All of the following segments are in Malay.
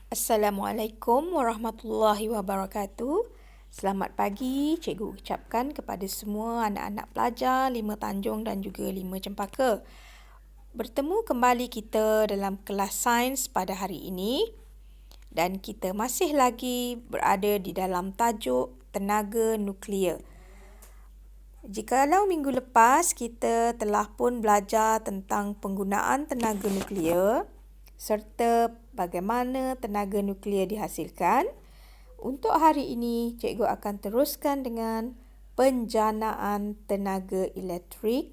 Assalamualaikum warahmatullahi wabarakatuh. Selamat pagi, cikgu ucapkan kepada semua anak-anak pelajar 5 Tanjung dan juga 5 Cempaka. Bertemu kembali kita dalam kelas sains pada hari ini dan kita masih lagi berada di dalam tajuk tenaga nuklear. Jikalau minggu lepas kita telah pun belajar tentang penggunaan tenaga nuklear serta bagaimana tenaga nuklear dihasilkan, untuk hari ini cikgu akan teruskan dengan penjanaan tenaga elektrik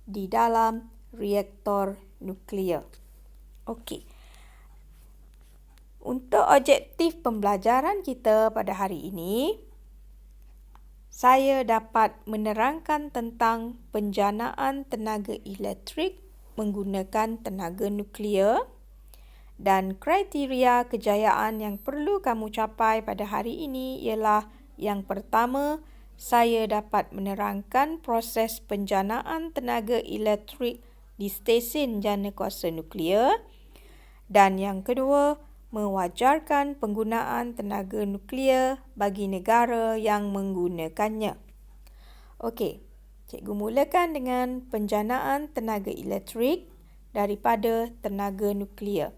di dalam reaktor nuklear. Okey. Untuk objektif pembelajaran kita pada hari ini, saya dapat menerangkan tentang penjanaan tenaga elektrik menggunakan tenaga nuklear dan kriteria kejayaan yang perlu kamu capai pada hari ini ialah yang pertama, saya dapat menerangkan proses penjanaan tenaga elektrik di stesen jana kuasa nuklear dan yang kedua, mewajarkan penggunaan tenaga nuklear bagi negara yang menggunakannya. Okey, cikgu mulakan dengan penjanaan tenaga elektrik daripada tenaga nuklear.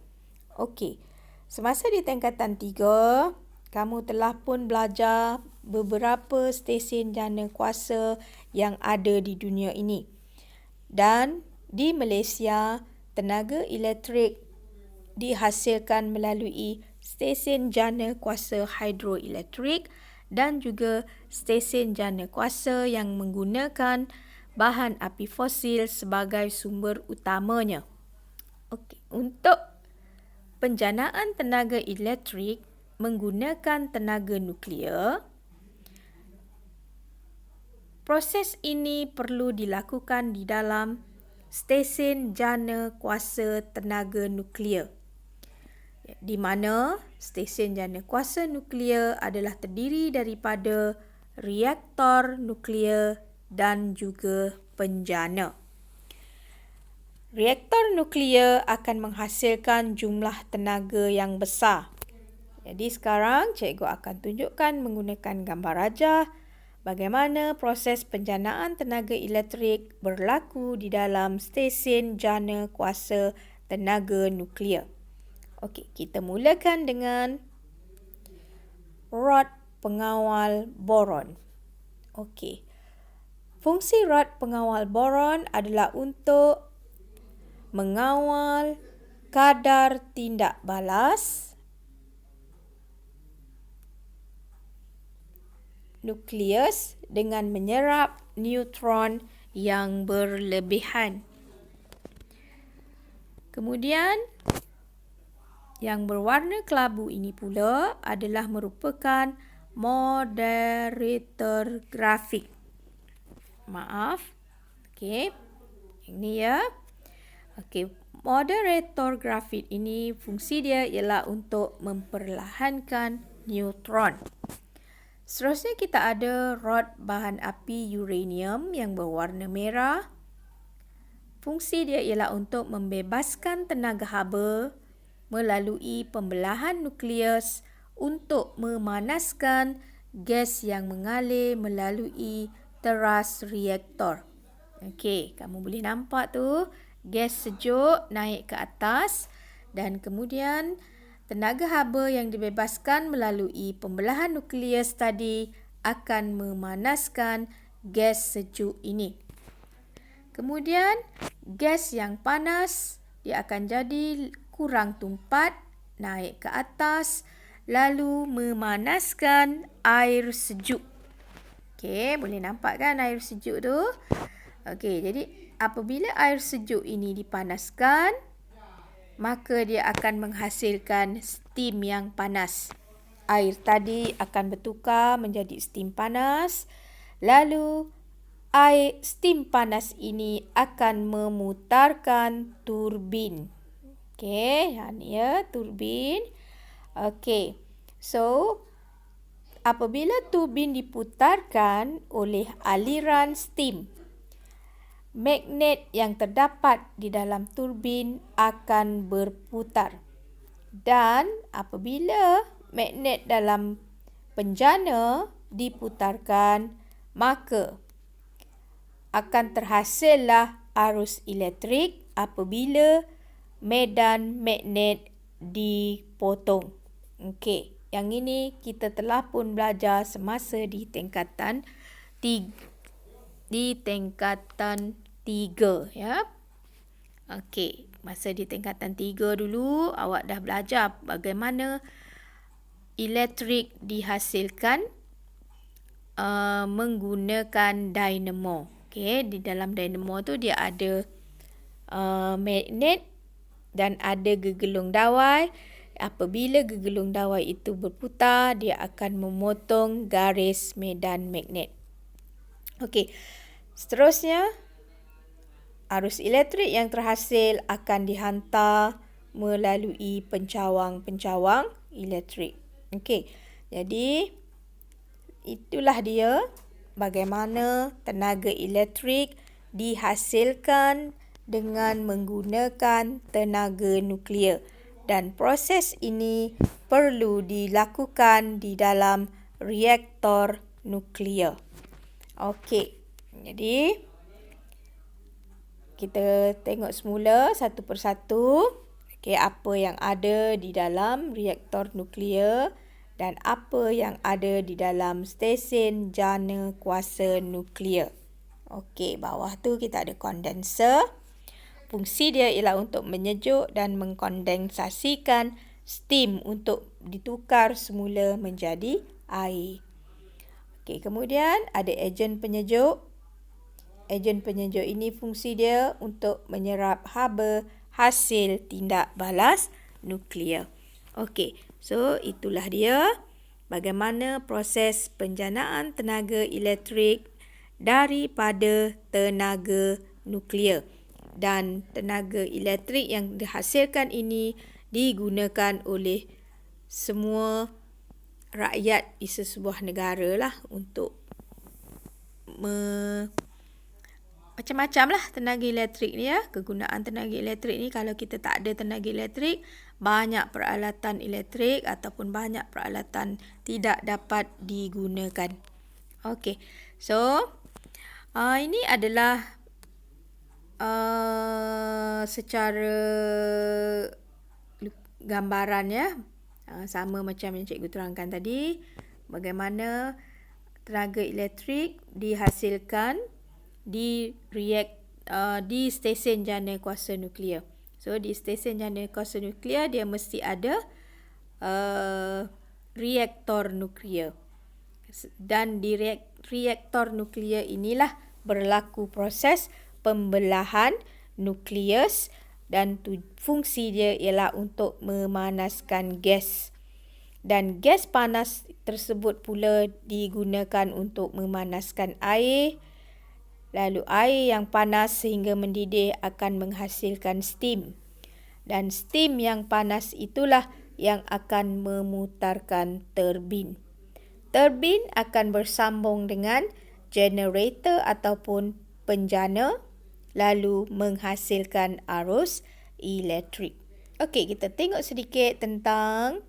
Okey, semasa di tingkatan 3, kamu telah pun belajar beberapa stesen jana kuasa yang ada di dunia ini. Dan di Malaysia, tenaga elektrik dihasilkan melalui stesen jana kuasa hidroelektrik dan juga stesen jana kuasa yang menggunakan bahan api fosil sebagai sumber utamanya. Okey, untuk penjanaan tenaga elektrik menggunakan tenaga nuklear, proses ini perlu dilakukan di dalam stesen jana kuasa tenaga nuklear, di mana stesen jana kuasa nuklear adalah terdiri daripada reaktor nuklear dan juga penjana. Reaktor nuklear akan menghasilkan jumlah tenaga yang besar. Jadi sekarang cikgu akan tunjukkan menggunakan gambar rajah bagaimana proses penjanaan tenaga elektrik berlaku di dalam stesen jana kuasa tenaga nuklear. Okey, kita mulakan dengan rod pengawal boron. Okey. Fungsi rod pengawal boron adalah untuk mengawal kadar tindak balas nukleus dengan menyerap neutron yang berlebihan. Kemudian, yang berwarna kelabu ini pula adalah merupakan moderator grafik. Maaf. Okey. Ini ya. Okey, moderator grafit ini fungsi dia ialah untuk memperlahankan neutron. Seterusnya kita ada rod bahan api uranium yang berwarna merah. Fungsi dia ialah untuk membebaskan tenaga haba melalui pembelahan nukleus untuk memanaskan gas yang mengalir melalui teras reaktor. Okey, kamu boleh nampak tu. Gas sejuk naik ke atas dan kemudian tenaga haba yang dibebaskan melalui pembelahan nukleus tadi akan memanaskan gas sejuk ini. Kemudian gas yang panas dia akan jadi kurang tumpat, naik ke atas lalu memanaskan air sejuk. Okey, boleh nampak kan air sejuk tu? Okey, jadi apabila air sejuk ini dipanaskan, maka dia akan menghasilkan steam yang panas. Air tadi akan bertukar menjadi steam panas, lalu steam panas ini akan memutarkan turbin. Okey, ni ya turbin. Okey, so apabila turbin diputarkan oleh aliran steam, magnet yang terdapat di dalam turbin akan berputar. Dan apabila magnet dalam penjana diputarkan, maka akan terhasillah arus elektrik apabila medan magnet dipotong. Okey, yang ini kita telah pun belajar semasa di tingkatan 3 ya. Okey, masa di tingkatan 3 dulu awak dah belajar bagaimana elektrik dihasilkan menggunakan dinamo. Okey, di dalam dinamo tu dia ada magnet dan ada gegelung dawai. Apabila gegelung dawai itu berputar, dia akan memotong garis medan magnet. Okey, seterusnya arus elektrik yang terhasil akan dihantar melalui pencawang-pencawang elektrik. Okey, jadi itulah dia bagaimana tenaga elektrik dihasilkan dengan menggunakan tenaga nuklear. Dan proses ini perlu dilakukan di dalam reaktor nuklear. Okey, jadi kita tengok semula satu persatu. Okey, apa yang ada di dalam reaktor nuklear dan apa yang ada di dalam stesen jana kuasa nuklear. Okey, bawah tu kita ada kondenser. Fungsi dia ialah untuk menyejuk dan mengkondensasikan steam untuk ditukar semula menjadi air. Okey, kemudian ada ejen penyejuk. Ejen penyejuk ini fungsi dia untuk menyerap haba hasil tindak balas nuklear. Okey, so itulah dia bagaimana proses penjanaan tenaga elektrik daripada tenaga nuklear. Dan tenaga elektrik yang dihasilkan ini digunakan oleh semua rakyat di sesebuah negara lah untuk macam-macam lah tenaga elektrik ni ya. Kegunaan tenaga elektrik ni, kalau kita tak ada tenaga elektrik, banyak peralatan elektrik ataupun banyak peralatan tidak dapat digunakan. Okey, so ini adalah secara gambaran ya. Sama macam yang cikgu terangkan tadi, bagaimana tenaga elektrik dihasilkan di stesen jana kuasa nuklear. So di stesen jana kuasa nuklear dia mesti ada reaktor nuklear. Dan di reaktor nuklear inilah berlaku proses pembelahan nukleus dan fungsi dia ialah untuk memanaskan gas. Dan gas panas tersebut pula digunakan untuk memanaskan air. Lalu air yang panas sehingga mendidih akan menghasilkan steam. Dan steam yang panas itulah yang akan memutarkan turbin. Turbin akan bersambung dengan generator ataupun penjana lalu menghasilkan arus elektrik. Okey, kita tengok sedikit tentang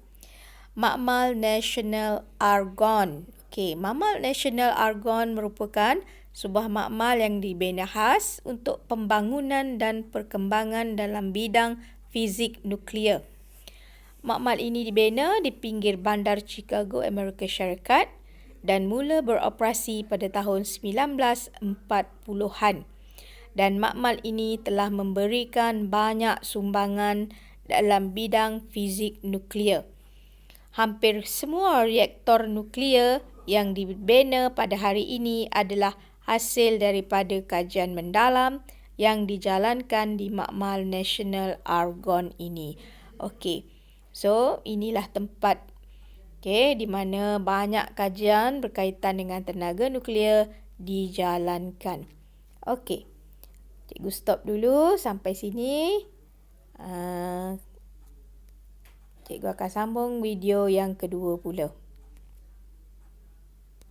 Makmal Nasional Argon. Okey, Makmal Nasional Argon merupakan sebuah makmal yang dibina khas untuk pembangunan dan perkembangan dalam bidang fizik nuklear. Makmal ini dibina di pinggir bandar Chicago, Amerika Syarikat dan mula beroperasi pada tahun 1940-an. Dan makmal ini telah memberikan banyak sumbangan dalam bidang fizik nuklear. Hampir semua reaktor nuklear yang dibina pada hari ini adalah hasil daripada kajian mendalam yang dijalankan di Makmal Nasional Argon ini. Okey, so inilah tempat di mana banyak kajian berkaitan dengan tenaga nuklear dijalankan. Okey, cikgu stop dulu sampai sini. Cikgu akan sambung video yang kedua pula.